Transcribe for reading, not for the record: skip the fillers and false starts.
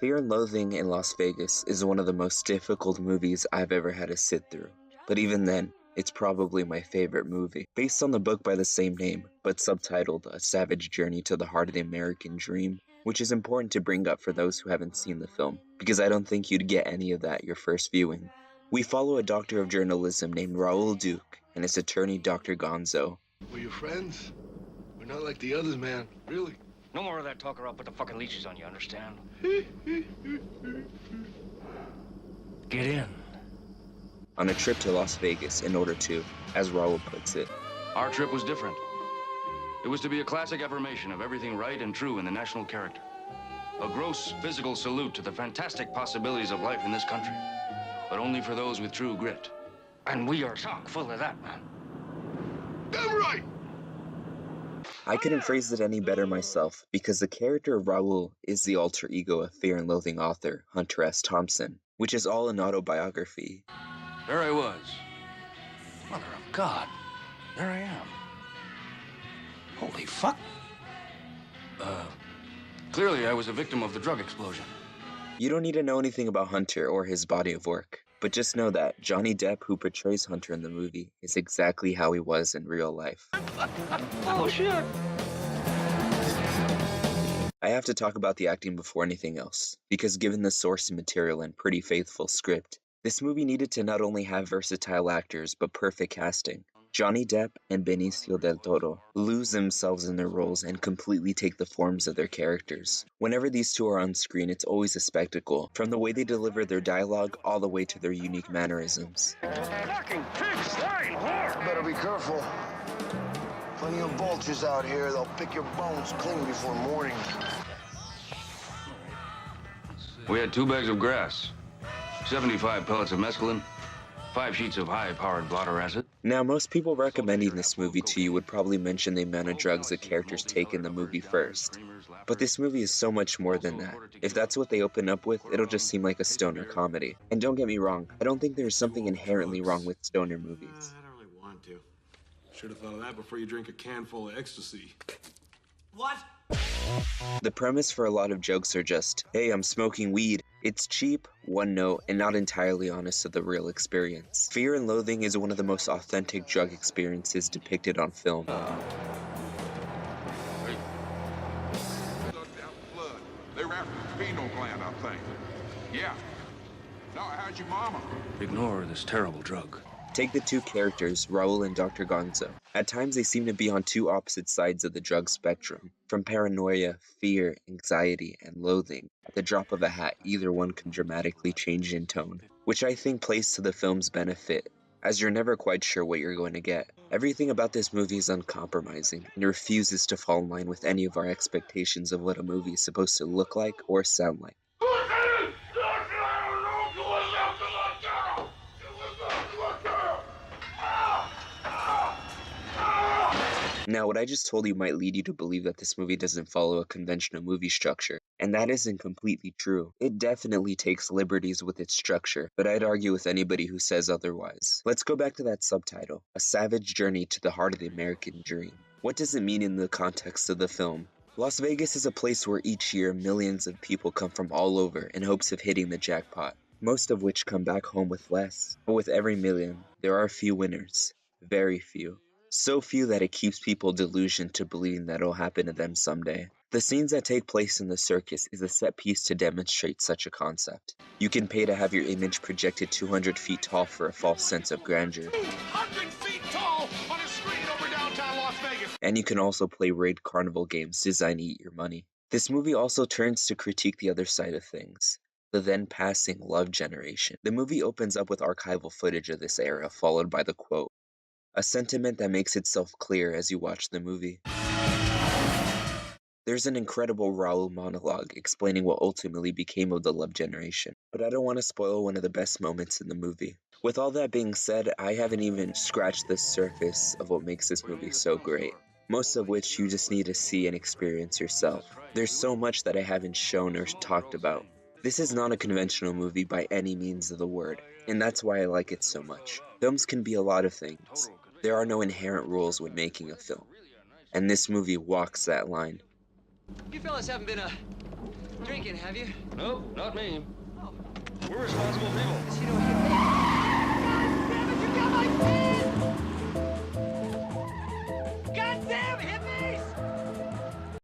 Fear and Loathing in Las Vegas is one of the most difficult movies I've ever had to sit through. But even then, it's probably my favorite movie. Based on the book by the same name, but subtitled A Savage Journey to the Heart of the American Dream, which is important to bring up for those who haven't seen the film, because I don't think you'd get any of that your first viewing. We follow a doctor of journalism named Raoul Duke and his attorney Dr. Gonzo. We're your friends. We're not like the others, man. Really. No more of that talk or I'll put the fucking leashes on you, understand? Get in. On a trip to Las Vegas in order to, as Raoul puts it, Our trip was different. It was to be a classic affirmation of everything right and true in the national character. A gross physical salute to the fantastic possibilities of life in this country, but only for those with true grit. And we are chock full of that, man. Damn right! I couldn't phrase it any better myself, because the character of Raoul is the alter ego of Fear and Loathing author Hunter S. Thompson, which is all an autobiography. There I was. Mother of God. There I am. Holy fuck. Clearly I was a victim of the drug explosion. You don't need to know anything about Hunter or his body of work, but just know that Johnny Depp, who portrays Hunter in the movie, is exactly how he was in real life. Oh, shit. I have to talk about the acting before anything else, because given the source material and pretty faithful script, this movie needed to not only have versatile actors, but perfect casting. Johnny Depp and Benicio del Toro lose themselves in their roles and completely take the forms of their characters. Whenever these two are on screen, it's always a spectacle, from the way they deliver their dialogue all the way to their unique mannerisms. Fucking pig, swine, whore. Better be careful. Plenty of vultures out here. They'll pick your bones clean before morning. We had 2 bags of grass, 75 pellets of mescaline, 5 sheets of high-powered blotter acid. Now, most people recommending this movie to you would probably mention the amount of drugs the characters take in the movie first. But this movie is so much more than that. If that's what they open up with, it'll just seem like a stoner comedy. And don't get me wrong, I don't think there's something inherently wrong with stoner movies. I don't really want to. Should have thought of that before you drink a can full of ecstasy. What? The premise for a lot of jokes are just, hey, I'm smoking weed. It's cheap, one note, and not entirely honest to the real experience. Fear and Loathing is one of the most authentic drug experiences depicted on film. They wrapped the pineal gland, I think. Yeah. Now, how's your mama? Ignore this terrible drug. Take the two characters, Raoul and Dr. Gonzo. At times they seem to be on two opposite sides of the drug spectrum. From paranoia, fear, anxiety, and loathing. At the drop of a hat, either one can dramatically change in tone, which I think plays to the film's benefit, as you're never quite sure what you're going to get. Everything about this movie is uncompromising, and refuses to fall in line with any of our expectations of what a movie is supposed to look like or sound like. Now, what I just told you might lead you to believe that this movie doesn't follow a conventional movie structure, and that isn't completely true. It definitely takes liberties with its structure, but I'd argue with anybody who says otherwise. Let's go back to that subtitle, A Savage Journey to the Heart of the American Dream. What does it mean in the context of the film? Las Vegas is a place where each year millions of people come from all over in hopes of hitting the jackpot, most of which come back home with less. But with every million, there are a few winners. Very few. So few that it keeps people delusioned to believing that it'll happen to them someday. The scenes that take place in the circus is a set piece to demonstrate such a concept. You can pay to have your image projected 200 feet tall for a false sense of grandeur. 100 feet tall on a screen over downtown Las Vegas. And you can also play rigged carnival games designed to eat your money. This movie also turns to critique the other side of things. The then passing love generation. The movie opens up with archival footage of this era, followed by the quote. A sentiment that makes itself clear as you watch the movie. There's an incredible Raoul monologue explaining what ultimately became of the love generation, but I don't want to spoil one of the best moments in the movie. With all that being said, I haven't even scratched the surface of what makes this movie so great, most of which you just need to see and experience yourself. There's so much that I haven't shown or talked about. This is not a conventional movie by any means of the word, and that's why I like it so much. Films can be a lot of things. There are no inherent rules when making a film, and this movie walks that line. You fellas haven't been, drinking, have you? Nope, not me. Oh. We're as